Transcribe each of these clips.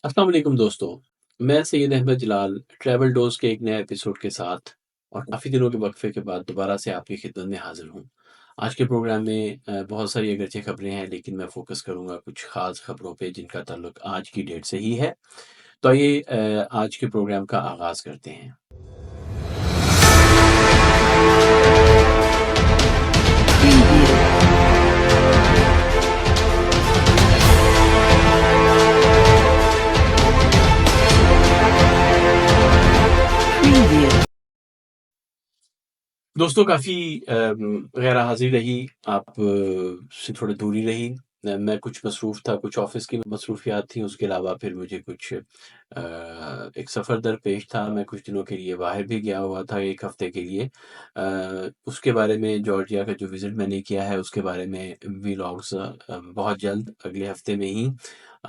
السلام علیکم دوستو، میں سید احمد جلال ٹریول ڈوز کے ایک نئے ایپیسوڈ کے ساتھ اور کافی دنوں کے وقفے کے بعد دوبارہ سے آپ کی خدمت میں حاضر ہوں۔ آج کے پروگرام میں بہت ساری اگرچہ خبریں ہیں، لیکن میں فوکس کروں گا کچھ خاص خبروں پہ جن کا تعلق آج کی ڈیٹ سے ہی ہے۔ تو آئیے آج کے پروگرام کا آغاز کرتے ہیں۔ دوستو کافی غیر حاضری رہی، آپ سے تھوڑی دوری رہی۔ میں کچھ مصروف تھا، کچھ آفس کی مصروفیات تھیں، اس کے علاوہ پھر مجھے کچھ ایک سفر درپیش تھا۔ میں کچھ دنوں کے لیے باہر بھی گیا ہوا تھا، ایک ہفتے کے لیے۔ اس کے بارے میں جارجیا کا جو وزٹ میں نے کیا ہے اس کے بارے میں ویلاگس بہت جلد اگلے ہفتے میں ہی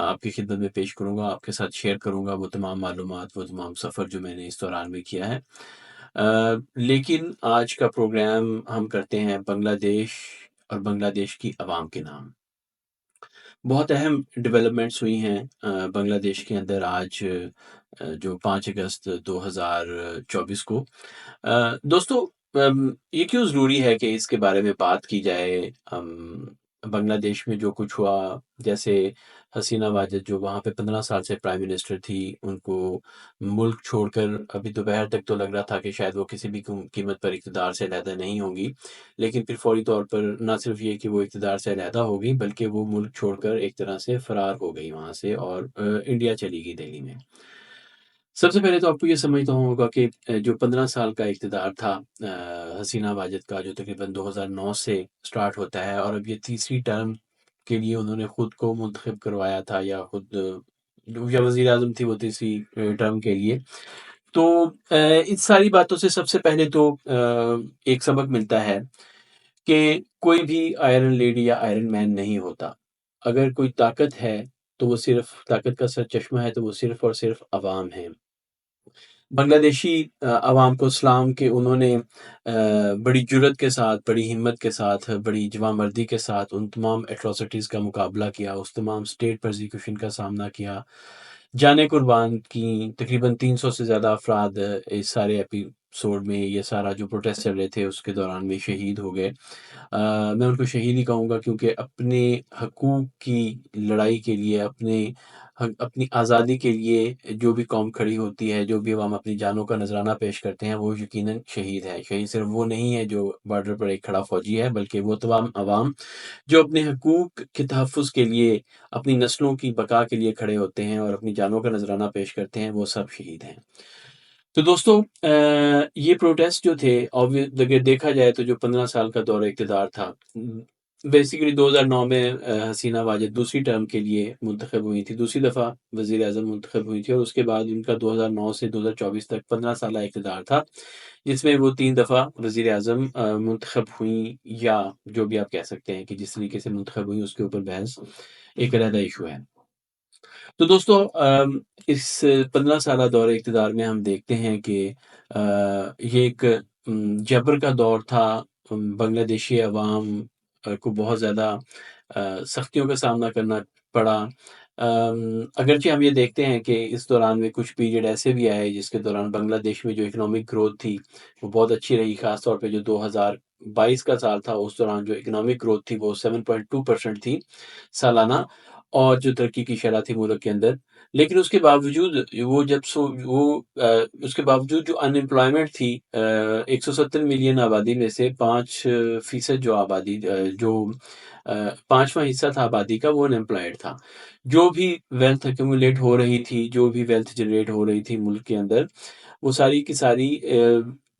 آپ کی خدمت میں پیش کروں گا، آپ کے ساتھ شیئر کروں گا وہ تمام معلومات، وہ تمام سفر جو میں نے اس دوران میں کیا ہے۔ لیکن آج کا پروگرام ہم کرتے ہیں بنگلہ دیش اور بنگلہ دیش کی عوام کے نام۔ بہت اہم ڈیولپمنٹس ہوئی ہیں بنگلہ دیش کے اندر آج، جو 5 اگست 2024 کو۔ دوستو یہ کیوں ضروری ہے کہ اس کے بارے میں بات کی جائے؟ بنگلہ دیش میں جو کچھ ہوا، جیسے حسینہ واجد جو وہاں پہ 15 سال سے پرائم منسٹر تھی، ان کو ملک چھوڑ کر ابھی دوپہر تک تو لگ رہا تھا کہ شاید وہ کسی بھی قیمت پر اقتدار سے علیحدہ نہیں ہوں گی، لیکن پھر فوری طور پر نہ صرف یہ کہ وہ اقتدار سے علیحدہ ہو گئی، بلکہ وہ ملک چھوڑ کر ایک طرح سے فرار ہو گئی وہاں سے، اور انڈیا چلی گئی، دہلی میں۔ سب سے پہلے تو آپ کو یہ سمجھتا ہوگا کہ جو 15 سال کا اقتدار تھا حسینہ واجد کا، جو تقریباً 2009 سے سٹارٹ ہوتا ہے، اور اب یہ تیسری ٹرم کے لیے انہوں نے خود کو منتخب کروایا تھا، یا خود یا وزیر اعظم تھی وہ تیسری ٹرم کے لیے۔ تو ان ساری باتوں سے سب سے پہلے تو ایک سبق ملتا ہے کہ کوئی بھی آئرن لیڈی یا آئرن مین نہیں ہوتا۔ اگر کوئی طاقت ہے تو وہ صرف طاقت کا سرچشمہ ہے تو وہ صرف اور صرف عوام ہے۔ بنگلہ دیشی عوام کو اسلام کے انہوں نے بڑی جرت کے ساتھ، بڑی ہمت کے ساتھ، بڑی جواں مردی کے ساتھ ان تمام ایٹراسٹیز کا مقابلہ کیا، اس تمام اسٹیٹ پرزیکیوشن کا سامنا کیا، جانیں قربان کی۔ تقریباً 300 سے زیادہ افراد اس سارے ایپیسوڈ میں، یہ سارا جو پروٹیسٹ چل رہے تھے اس کے دوران میں شہید ہو گئے۔ میں ان کو شہید ہی کہوں گا، کیونکہ اپنے حقوق کی لڑائی کے لیے، اپنی آزادی کے لیے جو بھی قوم کھڑی ہوتی ہے، جو بھی عوام اپنی جانوں کا نذرانہ پیش کرتے ہیں، وہ یقیناً شہید ہے۔ شہید صرف وہ نہیں ہے جو بارڈر پر ایک کھڑا فوجی ہے، بلکہ وہ تمام عوام جو اپنے حقوق کے تحفظ کے لیے، اپنی نسلوں کی بقا کے لیے کھڑے ہوتے ہیں اور اپنی جانوں کا نذرانہ پیش کرتے ہیں، وہ سب شہید ہیں۔ تو دوستو یہ پروٹیسٹ جو تھے، اگر دیکھا جائے تو جو 15 سال کا دور اقتدار تھا، بیسیکلی 2009 میں حسینہ واجد دوسری ٹرم کے لیے منتخب ہوئی تھی، دوسری دفعہ وزیر اعظم منتخب ہوئی تھی، اور اس کے بعد ان کا 2009 سے 2024 تک 15 سالہ اقتدار تھا، جس میں وہ 3 دفعہ وزیر اعظم منتخب ہوئیں، یا جو بھی آپ کہہ سکتے ہیں کہ جس طریقے سے منتخب ہوئیں اس کے اوپر بحث ایک علیحدہ ایشو ہے۔ تو دوستو اس 15 سالہ دور اقتدار میں ہم دیکھتے ہیں کہ یہ ایک جبر کا دور تھا۔ بنگلہ دیشی عوام کو بہت زیادہ سختیوں کا سامنا کرنا پڑا۔ اگرچہ ہم یہ دیکھتے ہیں کہ اس دوران میں کچھ پیریڈ ایسے بھی آئے جس کے دوران بنگلہ دیش میں جو اکنامک گروتھ تھی وہ بہت اچھی رہی، خاص طور پہ جو 2022 کا سال تھا، اس دوران جو اکنامک گروتھ تھی وہ 7.2% تھی سالانہ، اور جو ترقی کی شرح تھی ملک کے اندر۔ لیکن اس کے باوجود اس کے باوجود جو ان امپلائمنٹ تھی، 170 ملین آبادی میں سے 5% جو آبادی، جو 5واں حصہ تھا آبادی کا، وہ ان امپلائڈ تھا۔ جو بھی ویلتھ ایکومولیٹ ہو رہی تھی، جو بھی ویلتھ جنریٹ ہو رہی تھی ملک کے اندر، وہ ساری کی ساری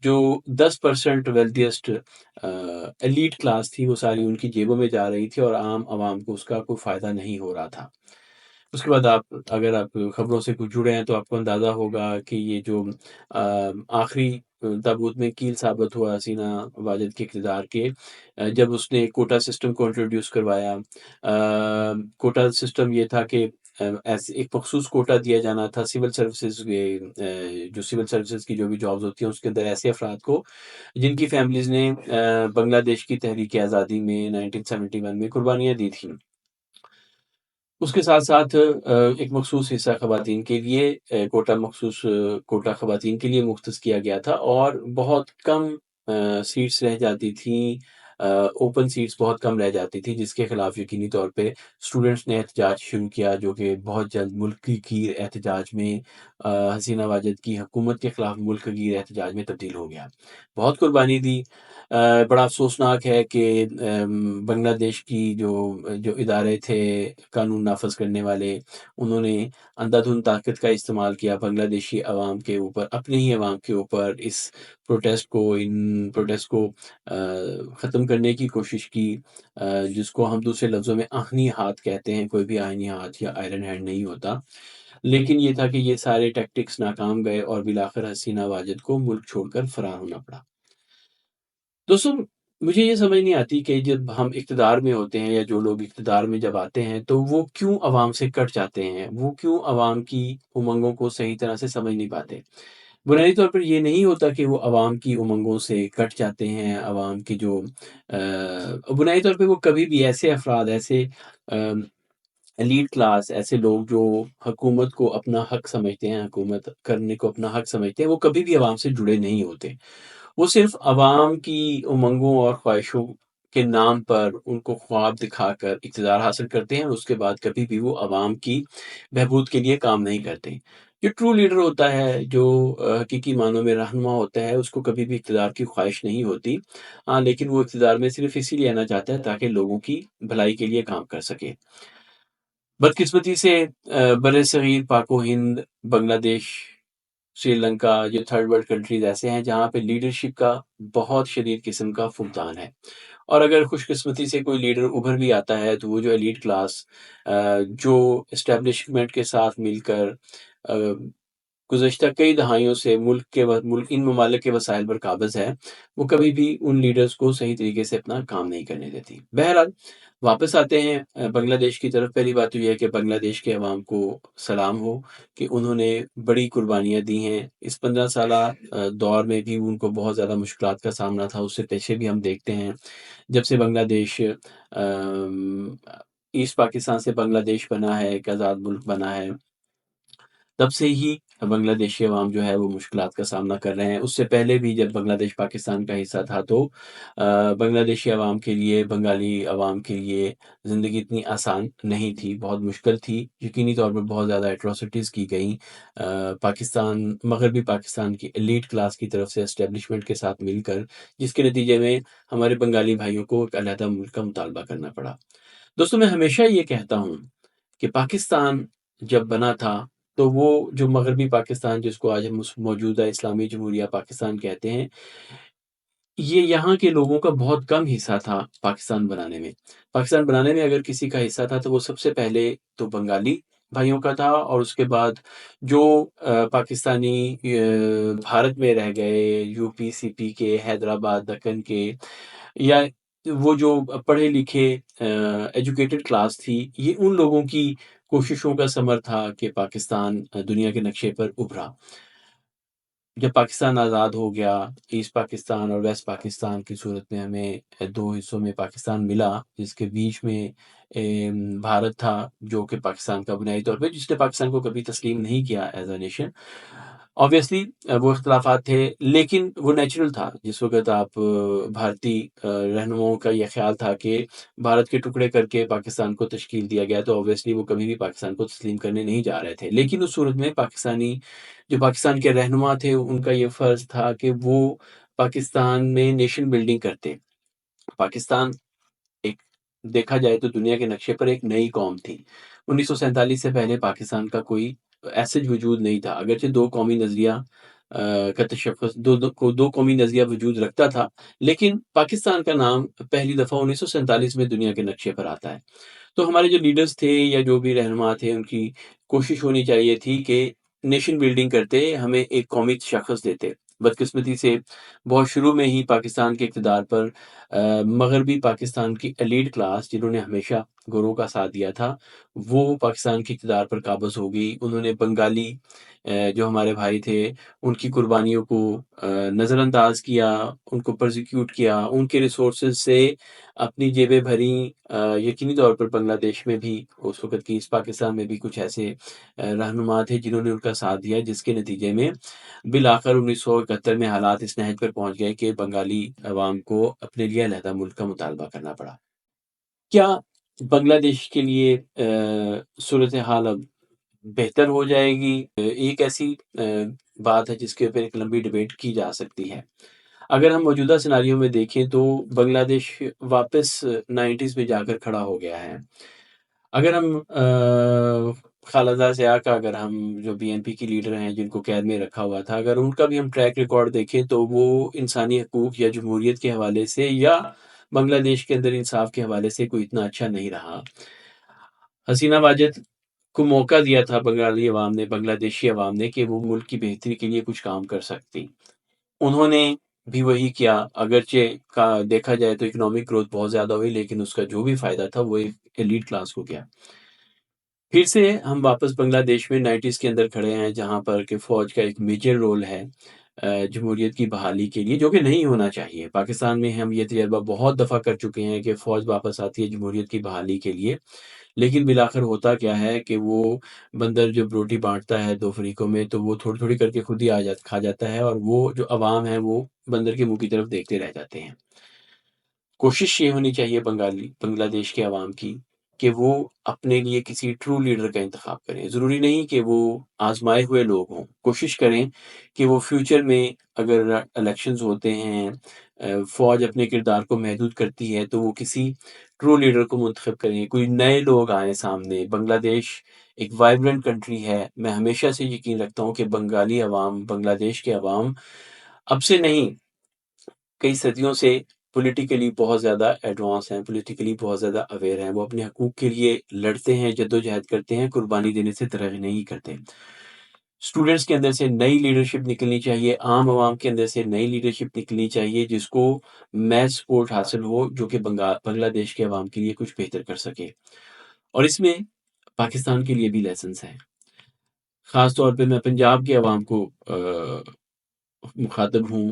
جو 10% ویلتھیسٹ ایلیٹ کلاس تھی، وہ ساری ان کی جیبوں میں جا رہی تھی، اور عام عوام کو اس کا کوئی فائدہ نہیں ہو رہا تھا۔ اس کے بعد اگر آپ خبروں سے کچھ جڑے ہیں تو آپ کو اندازہ ہوگا کہ یہ جو آخری تابوت میں کیل ثابت ہوا حسینہ واجد کے اقتدار کے، جب اس نے کوٹا سسٹم کو انٹروڈیوس کروایا۔ کوٹا سسٹم یہ تھا کہ ایسے ایک مخصوص کوٹا دیا جانا تھا سول سروسز جو سول سروسز کی جو بھی جابز ہوتی ہیں اس کے اندر ایسے افراد کو جن کی فیملیز نے بنگلہ دیش کی تحریک آزادی میں 1971 میں قربانیاں دی تھیں۔ اس کے ساتھ ساتھ ایک مخصوص حصہ خواتین کے لیے مخصوص کوٹا خواتین کے لیے مختص کیا گیا تھا، اور بہت کم سیٹس رہ جاتی تھیں، اوپن سیٹس بہت کم رہ جاتی تھی، جس کے خلاف یقینی طور پہ اسٹوڈنٹس نے احتجاج شروع کیا، جو کہ بہت جلد ملک گیر احتجاج میں حسینہ واجد کی حکومت کے خلاف ملک گیر احتجاج میں تبدیل ہو گیا۔ بہت قربانی دی۔ بڑا افسوسناک ہے کہ بنگلہ دیش کی جو ادارے تھے قانون نافذ کرنے والے، انہوں نے اندھا دھند طاقت کا استعمال کیا بنگلہ دیشی عوام کے اوپر، اپنے ہی عوام کے اوپر، ان پروٹیسٹ کو ختم کرنے کی کوشش کی، جس کو ہم دوسرے لفظوں میں آہنی ہاتھ کہتے ہیں۔ کوئی بھی آہنی ہاتھ یا آئرن ہینڈ نہیں ہوتا، لیکن یہ تھا کہ یہ سارے ٹیکٹکس ناکام گئے اور بالآخر حسینہ واجد کو ملک چھوڑ کر فرار ہونا پڑا۔ دوستوں، مجھے یہ سمجھ نہیں آتی کہ جب ہم اقتدار میں ہوتے ہیں، یا جو لوگ اقتدار میں جب آتے ہیں، تو وہ کیوں عوام سے کٹ جاتے ہیں، وہ کیوں عوام کی امنگوں کو صحیح طرح سے سمجھ نہیں پاتے۔ بنیادی طور پر یہ نہیں ہوتا کہ وہ عوام کی امنگوں سے کٹ جاتے ہیں، عوام کی بنیادی طور پہ وہ کبھی بھی ایسے افراد، ایسے ایلیٹ کلاس، ایسے لوگ جو حکومت کو اپنا حق سمجھتے ہیں، حکومت کرنے کو اپنا حق سمجھتے ہیں، وہ کبھی بھی عوام سے جڑے نہیں ہوتے۔ وہ صرف عوام کی امنگوں اور خواہشوں کے نام پر ان کو خواب دکھا کر اقتدار حاصل کرتے ہیں، اور اس کے بعد کبھی بھی وہ عوام کی بہبود کے لیے کام نہیں کرتے۔ جو ٹرو لیڈر ہوتا ہے، جو حقیقی معنوں میں رہنما ہوتا ہے، اس کو کبھی بھی اقتدار کی خواہش نہیں ہوتی، ہاں، لیکن وہ اقتدار میں صرف اسی لیے آنا چاہتا ہے تاکہ لوگوں کی بھلائی کے لیے کام کر سکے۔ بدقسمتی سے بر صغیر پاک و ہند، بنگلہ دیش، سری لنکا، یہ تھرڈ ورلڈ کنٹریز ایسے ہیں جہاں پہ لیڈرشپ کا بہت شدید قسم کا فقدان ہے، اور اگر خوش قسمتی سے کوئی لیڈر ابھر بھی آتا ہے، تو وہ جو ایلیٹ کلاس جو اسٹیبلشمنٹ کے ساتھ مل کر گزشتہ کئی دہائیوں سے ان ممالک کے وسائل پر قابض ہے، وہ کبھی بھی ان لیڈرز کو صحیح طریقے سے اپنا کام نہیں کرنے دیتی۔ بہرحال واپس آتے ہیں بنگلہ دیش کی طرف۔ پہلی بات تو یہ ہے کہ بنگلہ دیش کے عوام کو سلام ہو کہ انہوں نے بڑی قربانیاں دی ہیں اس 15 سالہ دور میں بھی۔ ان کو بہت زیادہ مشکلات کا سامنا تھا، اس سے پیچھے بھی ہم دیکھتے ہیں جب سے بنگلہ دیش ایسٹ پاکستان سے بنگلہ دیش بنا ہے، ایک آزاد ملک بنا ہے، تب سے ہی بنگلہ دیشی عوام جو ہے وہ مشکلات کا سامنا کر رہے ہیں۔ اس سے پہلے بھی جب بنگلہ دیش پاکستان کا حصہ تھا، تو بنگلہ دیشی عوام کے لیے، بنگالی عوام کے لیے زندگی اتنی آسان نہیں تھی، بہت مشکل تھی۔ یقینی طور پر بہت زیادہ ایٹراسٹیز کی گئیں مغربی پاکستان کی ایلیٹ کلاس کی طرف سے اسٹیبلشمنٹ کے ساتھ مل کر، جس کے نتیجے میں ہمارے بنگالی بھائیوں کو ایک علیحدہ ملک کا مطالبہ کرنا پڑا۔ دوستوں، میں ہمیشہ یہ کہتا ہوں کہ پاکستان جب بنا تھا، تو وہ جو مغربی پاکستان، جس کو آج ہم موجودہ اسلامی جمہوریہ پاکستان کہتے ہیں، یہ یہاں کے لوگوں کا بہت کم حصہ تھا پاکستان بنانے میں۔ پاکستان بنانے میں اگر کسی کا حصہ تھا، تو وہ سب سے پہلے تو بنگالی بھائیوں کا تھا، اور اس کے بعد جو پاکستانی بھارت میں رہ گئے، یو پی سی پی کے، حیدرآباد، دکن کے، یا وہ جو پڑھے لکھے ایجوکیٹڈ کلاس تھی، یہ ان لوگوں کی کوششوں کا ثمر تھا کہ پاکستان دنیا کے نقشے پر ابھرا۔ جب پاکستان آزاد ہو گیا، ایسٹ پاکستان اور ویسٹ پاکستان کی صورت میں ہمیں دو حصوں میں پاکستان ملا، جس کے بیچ میں بھارت تھا، جو کہ پاکستان کا بنیادی طور پہ، جس نے پاکستان کو کبھی تسلیم نہیں کیا ایز اے نیشن۔ آبویسلی وہ اختلافات تھے، لیکن وہ نیچرل تھا۔ جس وقت آپ بھارتی رہنماؤں کا یہ خیال تھا کہ بھارت کے ٹکڑے کر کے پاکستان کو تشکیل دیا گیا، تو آبویسلی وہ کبھی بھی پاکستان کو تسلیم کرنے نہیں جا رہے تھے۔ لیکن اس صورت میں جو پاکستان کے رہنما تھے، ان کا یہ فرض تھا کہ وہ پاکستان میں نیشن بلڈنگ کرتے۔ پاکستان ایک دیکھا جائے تو دنیا کے نقشے پر ایک نئی قوم تھی۔ 1947 سے پہلے پاکستان کا کوئی ایسے وجود نہیں تھا، اگرچہ دو قومی نظریہ کا تشخص، دو قومی نظریہ وجود رکھتا تھا، لیکن پاکستان کا نام پہلی دفعہ 1947 میں دنیا کے نقشے پر آتا ہے۔ تو ہمارے جو لیڈرز تھے یا جو بھی رہنما تھے، ان کی کوشش ہونی چاہیے تھی کہ نیشن بلڈنگ کرتے ہمیں ایک قومی شخص دیتے۔ بدقسمتی سے بہت شروع میں ہی پاکستان کے اقتدار پر مغربی پاکستان کی ایلیٹ کلاس جنہوں نے ہمیشہ گوروں کا ساتھ دیا تھا، وہ پاکستان کے اقتدار پر قابض ہو گئی۔ انہوں نے بنگالی جو ہمارے بھائی تھے ان کی قربانیوں کو نظر انداز کیا، ان کو پرزیکیوٹ کیا، ان کے ریسورسز سے اپنی جیبیں بھریں۔ یقینی طور پر بنگلہ دیش میں بھی، اس وقت کی ایسٹ پاکستان میں بھی کچھ ایسے رہنما تھے جنہوں نے ان کا ساتھ دیا، جس کے نتیجے میں بالآخر 1971 میں حالات اس نہج پر پہنچ گئے کہ بنگالی عوام کو اپنے لیے علیحدہ ملک کا مطالبہ کرنا پڑا۔ کیا بنگلہ دیش کے لیے صورتحال اب بہتر ہو جائے گی؟ ایک ایسی بات ہے جس کے اوپر ایک لمبی ڈبیٹ کی جا سکتی ہے۔ اگر ہم موجودہ سیناریوں میں دیکھیں تو بنگلہ دیش واپس 90s میں جا کر کھڑا ہو گیا ہے۔ اگر ہم خالدہ ضیاء کا، اگر ہم جو بی این پی کی لیڈر ہیں جن کو قید میں رکھا ہوا تھا، اگر ان کا بھی ہم ٹریک ریکارڈ دیکھیں تو وہ انسانی حقوق یا جمہوریت کے حوالے سے یا بنگلہ دیش کے اندر انصاف کے حوالے سے کوئی اتنا اچھا نہیں رہا۔ حسینہ واجد کو موقع دیا تھا بنگالی عوام نے، بنگلہ دیشی عوام نے، کہ وہ ملک کی بہتری کے لیے کچھ کام کر سکتی۔ انہوں نے بھی وہی کیا، اگرچہ دیکھا جائے تو اکنامک گروتھ بہت زیادہ ہوئی، لیکن اس کا جو بھی فائدہ تھا وہ ایک ایلیٹ کلاس کو گیا۔ پھر سے ہم واپس بنگلہ دیش میں 90s کے اندر کھڑے ہیں، جہاں پر کہ فوج کا ایک میجر رول ہے جمہوریت کی بحالی کے لیے، جو کہ نہیں ہونا چاہیے۔ پاکستان میں ہم یہ تجربہ بہت دفعہ کر چکے ہیں کہ فوج واپس آتی ہے جمہوریت کی بحالی کے لیے، لیکن بالآخر ہوتا کیا ہے کہ وہ بندر جب روٹی بانٹتا ہے دو فریقوں میں تو وہ تھوڑی تھوڑی کر کے خود ہی کھا جاتا ہے، اور وہ جو عوام ہے وہ بندر کے منہ کی طرف دیکھتے رہ جاتے ہیں۔ کوشش یہ ہونی چاہیے بنگلہ دیش کے عوام کی کہ وہ اپنے لیے کسی ٹرو لیڈر کا انتخاب کریں۔ ضروری نہیں کہ وہ آزمائے ہوئے لوگ ہوں، کوشش کریں کہ وہ فیوچر میں اگر الیکشنز ہوتے ہیں، فوج اپنے کردار کو محدود کرتی ہے، تو وہ کسی ٹرو لیڈر کو منتخب کریں، کوئی نئے لوگ آئیں سامنے۔ بنگلہ دیش ایک وائبرنٹ کنٹری ہے۔ میں ہمیشہ سے یقین رکھتا ہوں کہ بنگالی عوام، بنگلہ دیش کے عوام اب سے نہیں، کئی صدیوں سے پولیٹیکلی بہت زیادہ ایڈوانس ہیں، پولیٹیکلی بہت زیادہ اویئر ہیں۔ وہ اپنے حقوق کے لیے لڑتے ہیں، جدوجہد کرتے ہیں، قربانی دینے سے ترغیب نہیں کرتے۔ اسٹوڈنٹس کے اندر سے نئی لیڈرشپ نکلنی چاہیے، عام عوام کے اندر سے نئی لیڈرشپ نکلنی چاہیے، جس کو میس سپورٹ حاصل ہو، جو کہ بنگلہ دیش کے عوام کے لیے کچھ بہتر کر سکے۔ اور اس میں پاکستان کے لیے بھی لیسنس ہیں۔ خاص طور پہ میں پنجاب کے عوام کو مخاطب ہوں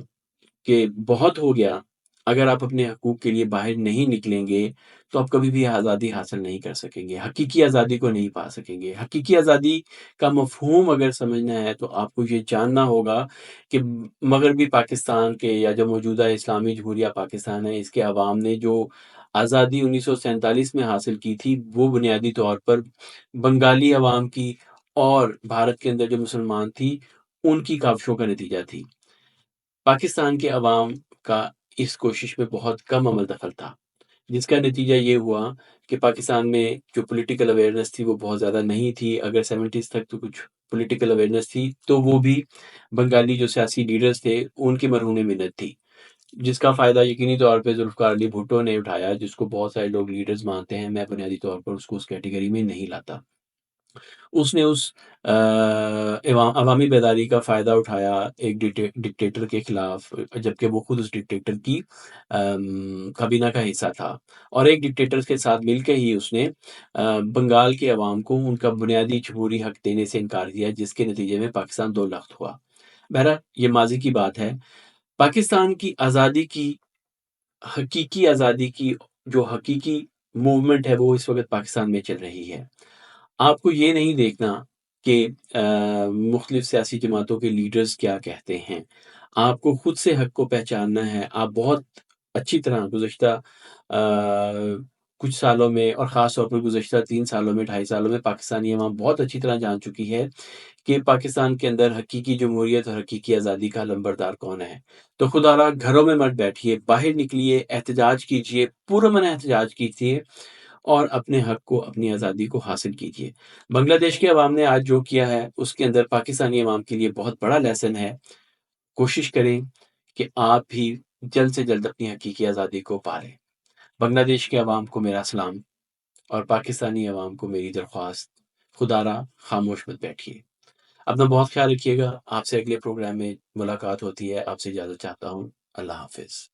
کہ بہت ہو گیا، اگر آپ اپنے حقوق کے لیے باہر نہیں نکلیں گے تو آپ کبھی بھی آزادی حاصل نہیں کر سکیں گے، حقیقی آزادی کو نہیں پا سکیں گے۔ حقیقی آزادی کا مفہوم اگر سمجھنا ہے تو آپ کو یہ جاننا ہوگا کہ مغربی پاکستان کے یا جو موجودہ اسلامی جمہوریہ پاکستان ہے، اس کے عوام نے جو آزادی 1947 میں حاصل کی تھی، وہ بنیادی طور پر بنگالی عوام کی اور بھارت کے اندر جو مسلمان تھی ان کی کاوشوں کا نتیجہ تھی۔ پاکستان کے عوام کا اس کوشش میں بہت کم عمل دخل تھا، جس کا نتیجہ یہ ہوا کہ پاکستان میں جو پولیٹیکل اویئرنیس تھی وہ بہت زیادہ نہیں تھی۔ اگر 70s تک تو کچھ پولیٹیکل اویئرنیس تھی تو وہ بھی بنگالی جو سیاسی لیڈرز تھے ان کے مرہون منت تھی، جس کا فائدہ یقینی طور پہ ذوالفقار علی بھٹو نے اٹھایا، جس کو بہت سارے لوگ لیڈرز مانتے ہیں۔ میں بنیادی طور پر اس کو اس کیٹیگری میں نہیں لاتا۔ اس نے اس عوامی بیداری کا فائدہ اٹھایا ایک ڈکٹیٹر کے خلاف، جبکہ وہ خود اس ڈکٹیٹر کی کابینہ کا حصہ تھا، اور ایک ڈکٹیٹر کے ساتھ مل کے ہی اس نے بنگال کے عوام کو ان کا بنیادی جمہوری حق دینے سے انکار کیا، جس کے نتیجے میں پاکستان دو لخت ہوا۔ بہرحال یہ ماضی کی بات ہے۔ پاکستان کی آزادی کی، حقیقی آزادی کی جو حقیقی موومنٹ ہے وہ اس وقت پاکستان میں چل رہی ہے۔ آپ کو یہ نہیں دیکھنا کہ مختلف سیاسی جماعتوں کے لیڈرز کیا کہتے ہیں، آپ کو خود سے حق کو پہچاننا ہے۔ آپ بہت اچھی طرح گزشتہ کچھ سالوں میں، اور خاص طور پر گزشتہ 3 سالوں میں، 2.5 سالوں میں، پاکستانی عوام بہت اچھی طرح جان چکی ہے کہ پاکستان کے اندر حقیقی جمہوریت اور حقیقی آزادی کا لمبردار کون ہے۔ تو خدا را گھروں میں مت بیٹھیے، باہر نکلیے، احتجاج کیجیے، پرامن احتجاج کیجیے، اور اپنے حق کو، اپنی آزادی کو حاصل کیجیے۔ بنگلہ دیش کے عوام نے آج جو کیا ہے اس کے اندر پاکستانی عوام کے لیے بہت بڑا لیسن ہے۔ کوشش کریں کہ آپ بھی جلد سے جلد اپنی حقیقی آزادی کو پالیں۔ بنگلہ دیش کے عوام کو میرا سلام، اور پاکستانی عوام کو میری درخواست، خدا را خاموش مت بیٹھیے۔ اپنا بہت خیال رکھیے گا۔ آپ سے اگلے پروگرام میں ملاقات ہوتی ہے۔ آپ سے اجازت چاہتا ہوں۔ اللہ حافظ۔